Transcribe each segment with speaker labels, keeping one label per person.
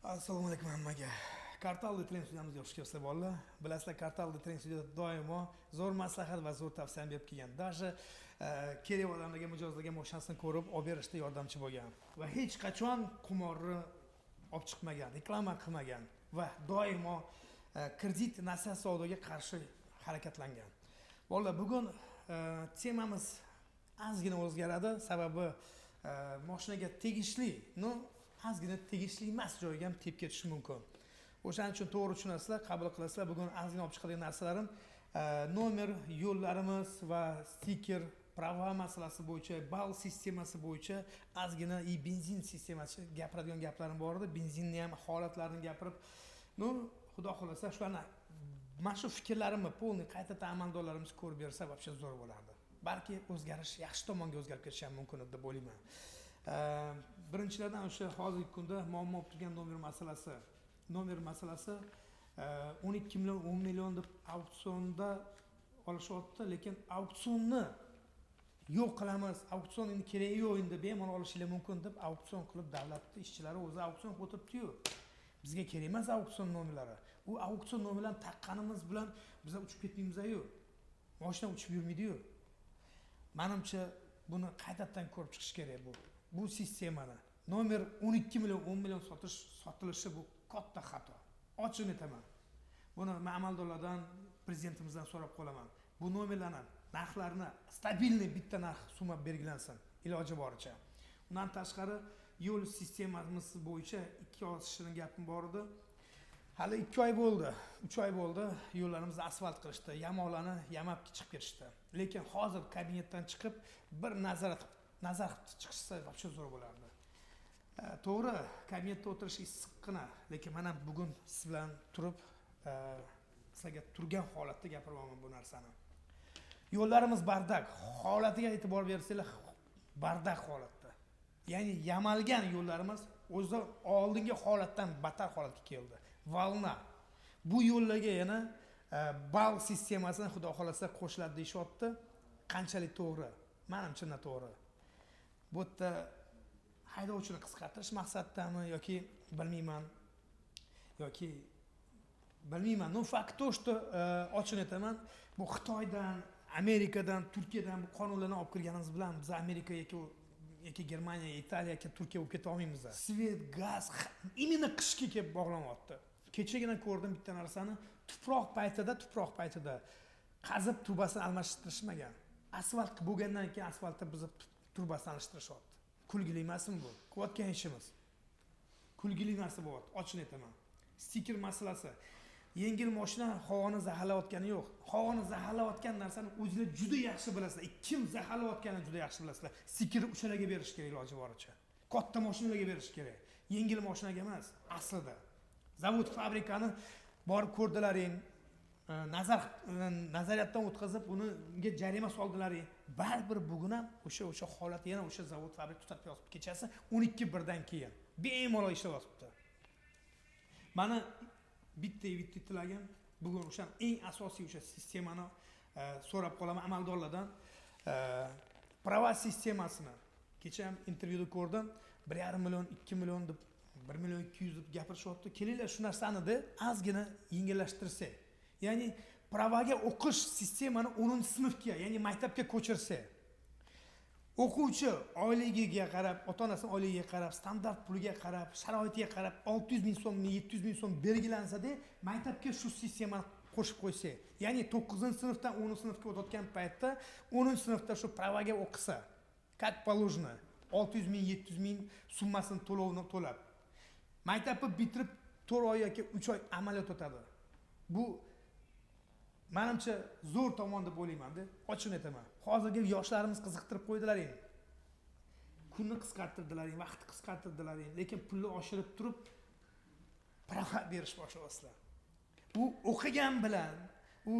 Speaker 1: Assalomu alaykum hammaga. Kartalli trening studiyamizga xush kelibsizlar bolalar. Bilasizlar, Kartalli trening studiyada doimo zo'r maslahat va zo'r tavsiya berib kelgan. Даже kerak odamlarga mijozlarga mashinasini ko'rib olib berishda yordamchi bo'lgan va hech qachon qumorni olib chiqmagan, reklama qilmagan va doimo kredit nasihat savdoga qarshi harakatlangan. Bolalar, bugun temamiz ozgina o'zgaradi, sababi mashinaga tegishli, ozgina tegishli emas joyiga ham tepib ketishi mumkin. O'shaning uchun to'g'ri tushunasizlar, qabul qilasizlar. Bugun ozgina olib chiqadigan narsalarim nomer, yo'llarimiz va stiker, prava masalasi bo'yicha, ball sistemasi bo'yicha ozgina benzin sistemasi gapiradigan gaplarim bor edi. Benzinni ham holatlarini gapirib, xudo xolasa shularni mana shu fikrlarimni polni qaytadan amaldorlarimiz ko'rib bersa, вообще zo'r bo'lardi. Balki o'zgarish yaxshi tomonga o'zgarib ketishi ham mumkin deb o'ylayman. Birinchilardan o'sha hozirgi kunda muammo bo'lib turgan nomer masalasi 12 million 10 million deb auksionda olishyapti, lekin auksionni yo'q qilamiz, auksion endi keragi yo'q, endi bemalol olishingiz mumkin deb auksion qilib davlatning ishchilari o'zi auksion o'tiribdi-yu. Bizga kerak emas auksion nomerlari. U auksion nomerlarni taqqanimiz bilan biz uchib ketmaymiz-ku. Mashina uchib yurmaydi-yu. Menimcha buni qaytadan ko'rib chiqish kerak bu sistemani. Nomer 12 million 10 million sotilishi bu katta xato. Ochiq aytaman. Buni amaldorlardan, prezidentimizdan so'rab qolaman. Bu nomerlarni narxlarini stabilniy bitta narx summa belgilansin iloji boricha. Undan tashqari yo'l sistemamiz bo'yicha 2 oz shirin gapim bor edi. Hali 2 oy bo'ldi, 3 oy bo'ldi, yo'llarimizni asfalt qilishdi, yamoqlarni yamab chiqib ketishdi. Lekin hozir kabinetdan chiqib bir nazar qilib chiqishsa, вообще zo'r bo'lardi. To'g'ri, kabinetda o'tirish issiqqina, lekin men ham bugun siz bilan turib, sizlarga turgan holatda gapiryapman bu narsani. Yo'llarimiz bardak, holatiga e'tibor bersanglar, bardak holatda. Ya'ni yamalgan yo'llarimiz o'zi oldingi holatdan battar holatga keldi. Valna. Bu yo'llarga yana ball sistemasini xudo xolasa qo'shiladi deyapti. Qanchalik to'g'ri? Menimcha noto'g'ri. Bu yerda haydovchini qisqartirish maqsadidami yoki bilmayman. No fakt to, что ochiq aytaman, bu Xitoydan, Amerikadan, Turkiyadan bu qonunlarni olib kirganimiz bilan biz Amerika yoki Germaniya, Italiya yoki Turkiya bo'lib keta olmaymiz. Svet, gaz, именно qishga kelib bog'lanyapti. Kechagina ko'rdim bitta narsani, tuproq paytida qazib trubasini almashtirishmagan. Asfalt bo'lgandan keyin asfaltda biz trubasini almashtirishyapti. Kulgili emasmi bu? Qilayotgan ishimiz. Kulgili narsa bo'lyapti, ochiq aytaman. Stiker masalasi. Yengil mashina havoni zaharlayotgani yo'q. Havoni zaharlayotgan narsani o'zingizlar juda yaxshi bilasizlar. Kim zaharlayotganini juda yaxshi bilasizlar. Stikerni o'shalarga berish kerak iloji boricha. Katta mashinalarga berish kerak. Yengil mashinaga emas, aslida. Zavod, fabrikani borib ko'rdilaring, nazariyatdan o'tkazib, unga jarima soldilaring. Baribir bugun ham o'sha holat yana o'sha zavod, fabrika tutatib yotibdi. Kechasi 12:00dan keyin bemalol ishlayapti. Mana bitta tilagim bugun o'sha eng asosiy o'sha sistemani so'rab qolaman amaldorlardan. Prava sistemasini kecha ham intervyuda ko'rdim. 1,5 million, 2 million deb 1 million 200 deb gapirishyapti. Kelinglar shu narsani ozgina yengillashtirsak. Ya'ni pravaga o'qish sistemani 10-sinfga, ya'ni maktabga ko'chirsa. O'quvchi oyligiga qarab, ota-onasining oyligiga qarab, standart puliga qarab, sharoitiga qarab 600 ming so'm, 700 ming so'm belgilansa-da, maktabga shu sistemani qo'shib qo'ysa. Ya'ni 9-sinfdan 10-sinfga o'tayotgan paytda 10-sinfda shu pravaga o'qisa, как положено 600 ming, 700 ming summasini to'lab. Maktabni bitirib 4 oy yoki 3 oy amaliyot o'tadi. Bu menimcha zo'r tomon deb o'ylayman-da, ochiq aytaman. Hozirgi yoshlarimiz qiziqtirib qo'ydilaring. Kunni qisqartirdilaring, vaqtni qisqartirdilaring, lekin pulni oshirib turib prava berish boshlayapsizlar. U o'qigan bilan, u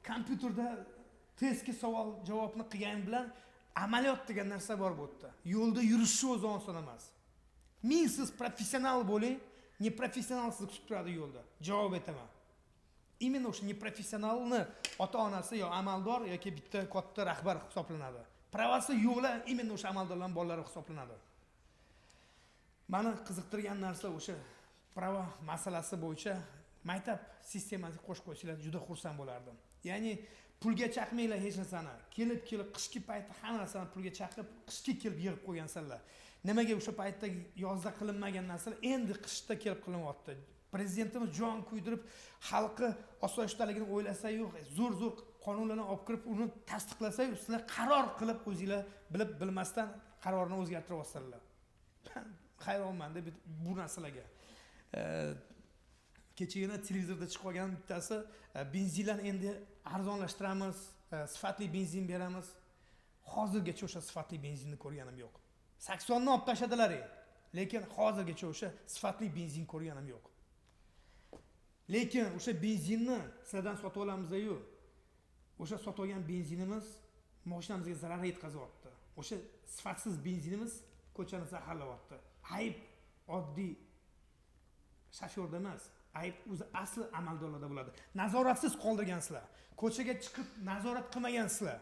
Speaker 1: kompyuterda testga savol javobni qilgan bilan amaliyot degan narsa bor bu yerda. Yo'lda yurish o'zi oson emas. Siz professional bo'ling, neprofessionalsiz kutib turadi yo'lda. Javob aytaman. Именно o'sha neprofessionalni ota-onasi yo amaldor yoki bitta katta rahbar hisoblanadi. Pravasi yo'qlar именно o'sha amaldorlarning bolalari hisoblanadi. Meni qiziqtirgan narsa o'sha prava masalasi bo'yicha maktab sistemasiga qo'shib qo'ysalar juda xursand bo'lardim. Ya'ni pulga chaqmanglar hech narsani. Kelib qishki paytda hamma narsani pulga chaqib, qishki kelib yig'ib qo'ygansanlar. Nimaga o'sha paytda yozda qilinmagan narsalar endi qishda kelib qilinyapti. Prezidentimiz jon kuydirib, xalqi osoyishtaligini o'ylasa-yu, zo'r qonunlarni olib kirib, uni tasdiqlasa-yu, sizlar qaror qilib o'zingizlar bilib bilmasdan qarorni o'zgartirib olsanlar. Hayronman deb bu narsalarga. Kechagina televizorda chiqib qolgan bittasi benzinlarni endi arzonlashtiramiz, sifatli benzin beramiz. Hozirgacha o'sha sifatli benzinni ko'rganim yo'q. Saksonni olib tashadilar, lekin hozirgacha o'sha sifatli benzin ko'rganim yo'q. Lekin o'sha benzinni sizlardan sotib olamiz-yu, o'sha sotib olgan benzinimiz mashinamizga zarar yetkazyapti. O'sha sifatsiz benzinimiz ko'chani zaharlayapti. Ayb oddiy shofyorda emas, ayb o'zi asli amaldorlarda bo'ladi. Nazoratsiz qoldirgansizlar. Ko'chaga chiqib nazorat qilmagansizlar.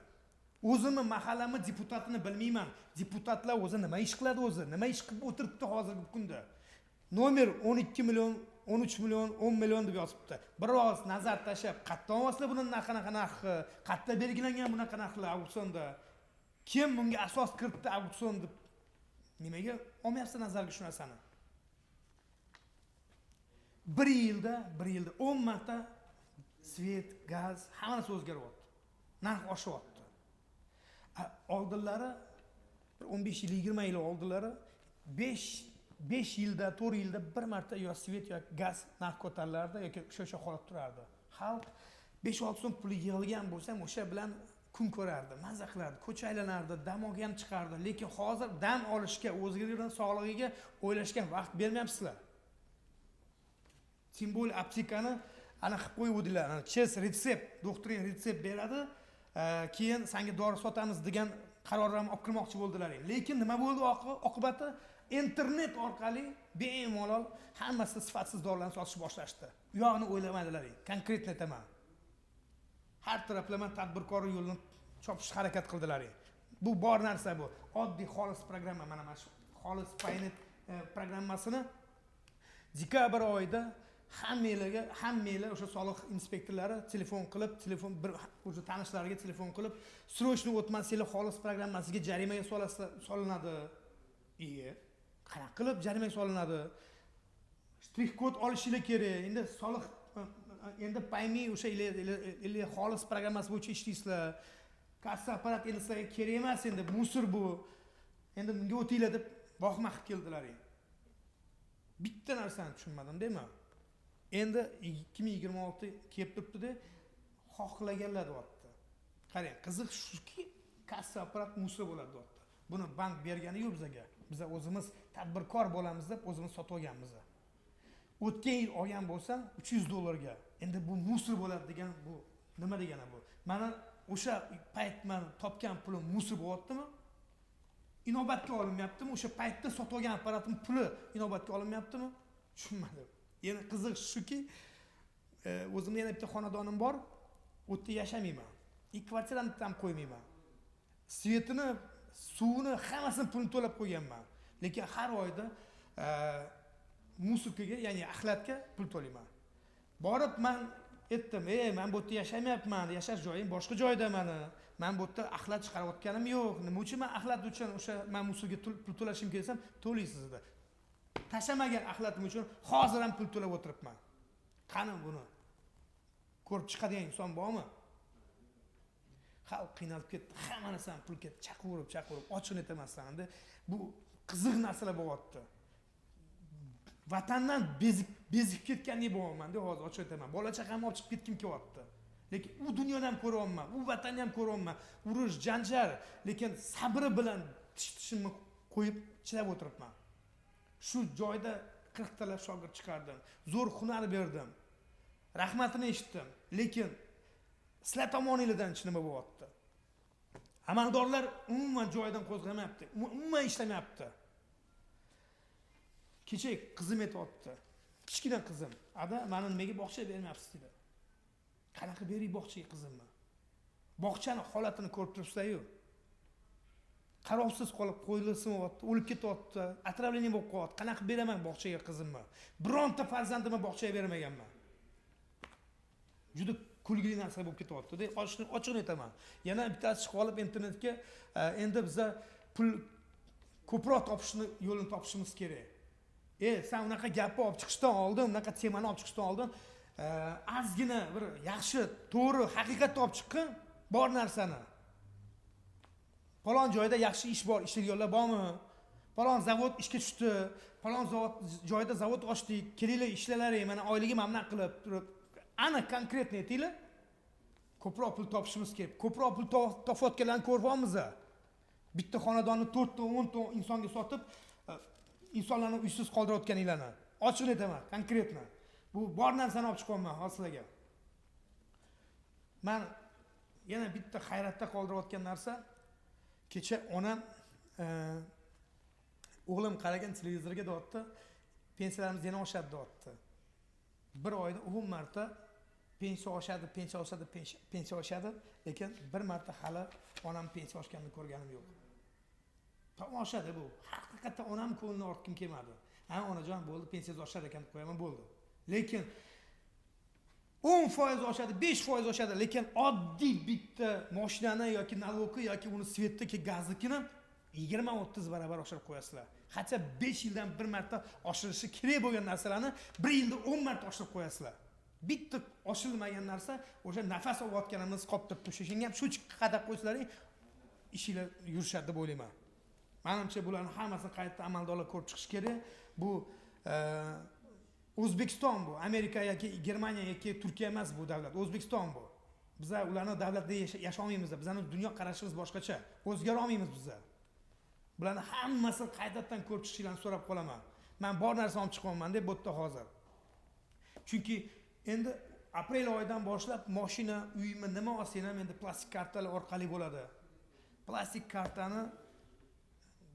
Speaker 1: O'zimni mahallamni deputatini bilmayman. Deputatlar o'zi nima ish qiladi o'zi? Nima ish qilib o'tiribdi hozirgi kunda? Nomer 12 million, 13 million, 10 million deb yozibdi. Biroz nazar tashlab, qayerdan olasizlar buni qanaqa narxi? Qayerda belgilangan bunaqa narxlar auksionda? Kim bunga asos kiritdi auksion deb? Nimaga olmayapsiz nazarga shu narsani? Bir yilda 10 marta svet, gaz, hamma narsa o'zgaryapti. Narx oshyapti. Oldinlari 15 yil, 20 yil oldinlari 5 yilda, 4 yilda bir marta yo svet yo gaz narx ko'tarilardi yoki o'sha holat turardi. Xalq 5-6 so'm puli yig'ilgan bo'lsa, o'sha bilan kun ko'rardi, maza qilardi, ko'cha aylanardi, dam olgan chiqardi. Lekin hozir dam olishga, o'zingizning sog'lig'iga o'ylashga vaqt bermayapsizlar. Simbol aptekani ana qilib qo'yuvdilar. Ana ches retsept, doktoring retsept beradi, keyin senga dori sotamiz degan qarorlarni olib kirmoqchi bo'ldilar. Lekin nima bo'ldi oqibati? Internet orqali bemalol hammasi sifatsiz dorilarni sotishni boshlashdi. U yoqni o'ylamadilar. Konkretni aytaman. Har taraflama tadbirkor yo'lini chopishga harakat qildilar. Bu bor narsa bu. Oddiy xolis programma, mana shu xolis Paynet programmasini dekabr oyida hammalar o'sha soliq inspektorlari telefon bir o'sha tanishlariga telefon qilib, "Srochniy o'tmasanglar xolis programmasiga jarimaga solinadi." Qanaqa qilib jarimaga solinadi? Strix kod olishingiz kerak. Endi soliq endi paymi o'sha ile xolis programmasi bo'yicha ishlaysizlar. Kassa apparat endi sizlarga kerak emas, endi musor bu. Endi bunga o'tinglar deb boqma qilib keldilar. Bitta narsani tushunmadim, deymi? Endi 2026 kelib turibdi-da, xohlaganlar deyapti. Qarang, qiziq shuki, kassa apparat musor bo'ladi deyapti. Buni bank bergani yo'q bizga. Biz o'zimiz tadbirkor bo'lamiz deb o'zimiz sotib olganmiz. O'tgan yil olgan bo'lsam $300 ga. Endi bu musor bo'ladi degan bu nima degani bu? Mana o'sha payt men topgan pulim musor bo'lyaptimi? Inobatga olinmayaptimi? O'sha paytda sotib olgan apparatim puli inobatga olinmayaptimi? Tushunmadim. Yana qiziq shuki, o'zimning yana bitta xonadonim bor. U yerda yashamayman. Kvartirani ham qo'ymayman. Svetini, suvini, hammasini pulini to'lab qo'yganman. Lekin har oyda musulkaga, ya'ni axlatga pul to'layman. Borib men aytdim, men bu yerda yashamayapman, yashash joyim boshqa joyda meni. Men bu yerda axlat chiqarayotganim yo'q. Nima uchun men axlat uchun o'sha men musulga pul to'lashim kelsam, to'laysiz dedi. Tashamagan axlatim uchun hozir ham pul to'lab o'tiribman. Qani buni ko'rib chiqadigan inson bormi? Xalq qiynalib ketdi, hamma narsani pul ketdi, chaqirib, ochiqni aytamasdan endi bu qiziq narsalar bo'lyapti. Vatandan bezib ketgandek bo'lyapman deb hozir ochiq aytaman. Bola chaqamni olib chiqib ketkim kelyapti. Lekin u dunyoni ham ko'ryapman, u vatanni ham ko'ryapman. Urush, janjal, lekin sabri bilan tishimni qo'yib chidab o'tiribman. Shu joyda 40 talab shogird chiqardim. Zo'r hunar berdim. Rahmatini eshitdim. Lekin sizlar tomoningizdan nima bo'lyapti? Amaldorlar umuman joyidan qo'zg'amayapti, umuman ishlamayapti. Kecha qizim aytibdi. Kichkina qizim, "Ada, meni nimaga bog'cha bermayapsiz?" dedi. Qanaqa beray bog'chaga qizimni? Bog'chani holatini ko'rib turibsizlar-ku. qarovsiz qolib qo'yilsinyapti, o'lib ketyapti, отравление bo'lib qolyapti. Qanaqa beraman bog'chaga qizimni? Bironta farzandimni bog'chaga bermaganman. Juda kulgili narsa bo'lib ketyapti-da. Ochiqni aytaman. Yana bittasi chiqib olib internetga endi biza pul ko'proq topishni yo'lini topishimiz kerak. Sen unaqa gapni olib chiqishdan oldin, unaqa temani olib chiqishdan oldin ozgina bir yaxshi, to'g'ri, haqiqatni olib chiqqin, bor narsani. Falon joyda yaxshi ish bor, ishlayotganlar bormi? Falon zavod ishga tushdi, falon joyda zavod ochdik, kelinglar ishlalaring, mana oyligi mamnun qilib turib, aniq konkretni aytinglar. Ko'proq pul topishimiz kerak. Ko'proq pul topayotganlarni ko'ryapmiz. Bitta xonadonni 4 ta 10 ta insonga sotib, insonlarni uysiz qoldirayotganinglarni. Ochiqni aytaman, konkretni. Bu bor narsani olib chiqyapman hozirlarga. Men yana bitta hayratda qoldirayotgan narsa, kecha onam o'g'lim qaragan televizorga deyapti, pensiyalarimiz yana oshadi deyapti. Bir oyda 10 marta pensiya oshadi, lekin bir marta hali onam pensiya oshganini ko'rganim yo'q. Oshadi bu. Haqiqatdan onam ko'nglini ortgim kelmadi. Ha, onajon bo'ldi, pensiyangiz oshar ekan deb qo'yaman, bo'ldi. Lekin 10% oshadi, 5% oshadi, lekin oddiy bitta mashinani yoki nalogni yoki uni svetdagi gaznikini 20-30 barobar oshirib qo'yasizlar. Hatto 5 yildan bir marta oshirishi kerak bo'lgan narsalarni 1 yilda 10 marta oshirib qo'yasizlar. Bitta oshirilmagan narsa o'sha nafas olayotganimiz qolib turibdi. Shunga ham shu qadar qo'ysalaring ishinglar yurishadi deb o'ylayman. Menimcha bularning hammasini qayta amaldorlar ko'rib chiqish kerak. Bu O'zbekiston bu, Amerika yoki Germaniya yoki Turkiya emas bu davlat, O'zbekiston bu. Biz ularning davlatida yashay olmaymiz. Bizning dunyo qarashimiz boshqacha. O'zgara olmaymiz biz. Bularni hammasini qaytadan ko'rib chiqishinglarni so'rab qolaman. Men bor narsani olib chiqyapman deb bo'tda hozir. Chunki endi aprel oyidan boshlab mashina, uyimni nima olsang ham endi plastik kartalar orqali bo'ladi. Plastik kartani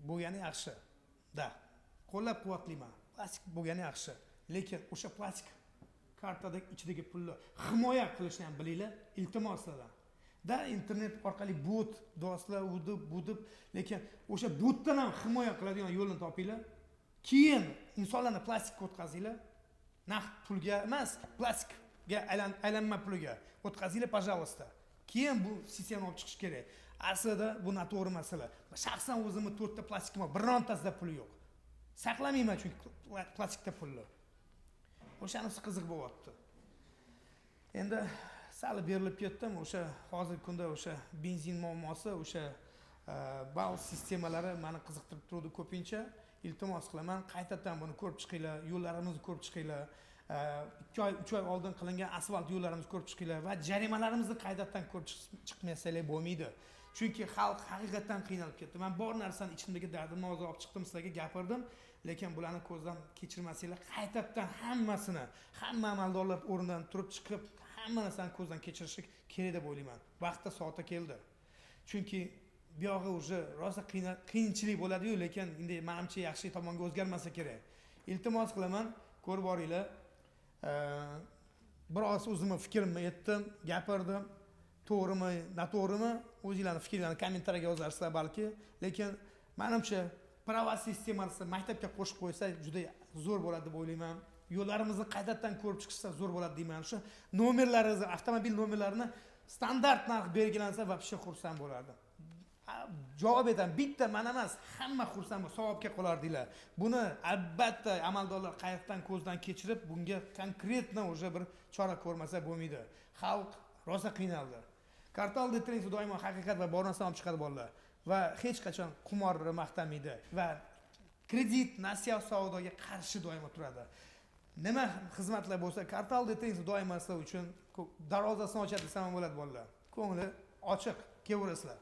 Speaker 1: bo'lgani yaxshi. Da. Qo'llab-quvvatlayman. Plastik bo'lgani yaxshi. Lekin o'sha plastik kartadagi ichidagi pulni himoya qilishni ham bilinglar, iltimos sizlardan. Da internet orqali bot dostlar udib, lekin o'sha botdan ham himoya qiladigan yo'lni topinglar. Keyin insonlarni plastikka o'tkazinglar. Naqd pulga emas, plastikga aylanma pulga o'tkazinglar, пожалуйста. Keyin bu sistemani olib chiqish kerak. Aslida bu noto'g'ri masala. Shaxsan o'zimni 4 ta plastikim bor, birontasida pul yo'q. Saqlamayman chunki plastikda pulni. O'shanisi qiziq bo'lyapti. Endi sal berilib ketdim, o'sha hozirgi kunda o'sha benzin muammosi, o'sha bal sistemalari meni qiziqtirib turdi ko'pincha. Iltimos qilaman, qaytadan buni ko'rib chiqinglar, yo'llarimizni ko'rib chiqinglar. 2 oy, 3 oy oldin qilingan asfalt yo'llarimizni ko'rib chiqinglar va jarimalarimizni qaytadan ko'rib chiqmasanlar bo'lmaydi. Chunki xalq haqiqatan qiynalib ketdi. Men bor narsani ichimdagi dardimni hozir olib chiqdim, sizlarga gapirdim. Lekin bularni ko'zdan kechirmasanglar, qaytadan hammasini, hamma amaldorlar o'rnidan turib chiqib, hamma narsani ko'zdan kechirishi kerak deb o'ylayman. Vaqti soati keldi. Chunki bu yog'i уже rosa qiyinchilik bo'ladi-yu, lekin endi menimcha yaxshi tomonga o'zgarmasa kerak. Iltimos qilaman, ko'rib boringlar. Biroz o'zimni fikrimni aytdim, gapirdim. To'g'rimi, noto'g'rimi? O'zingizlarning fikrlaringizni kommentariyaga yozarsizlar balki, lekin menimcha prava sistemasi maktabga qo'shib qo'ysa juda zo'r bo'ladi deb o'ylayman. Yo'llarimizni qaytadan ko'rib chiqishsa zo'r bo'ladi deyman. Shu nomerlaringizni, avtomobil nomerlarini standart narx belgilansa vobshe xursand bo'lardi. Javob aytaman, bitta men emas, hamma xursand bo'lib savobga qolardinglar. Buni albatta amaldorlar qaytadan ko'zdan kechirib, bunga konkretno o'sha bir chora ko'rmasa bo'lmaydi. Xalq rosa qiynaldi. Kartal Detrensi doimo haqiqat va bor narsani olib chiqadi bolalar va hech qachon qimorni maqtamaydi va kredit, nasiya savdoga qarshi doimo turadi. Nima xizmatlar bo'lsa, Kartal Detrensi doimo sizlar uchun darvozasini ochadi desam bo'ladi bolalar. Ko'ngli ochiq, kelaverasizlar.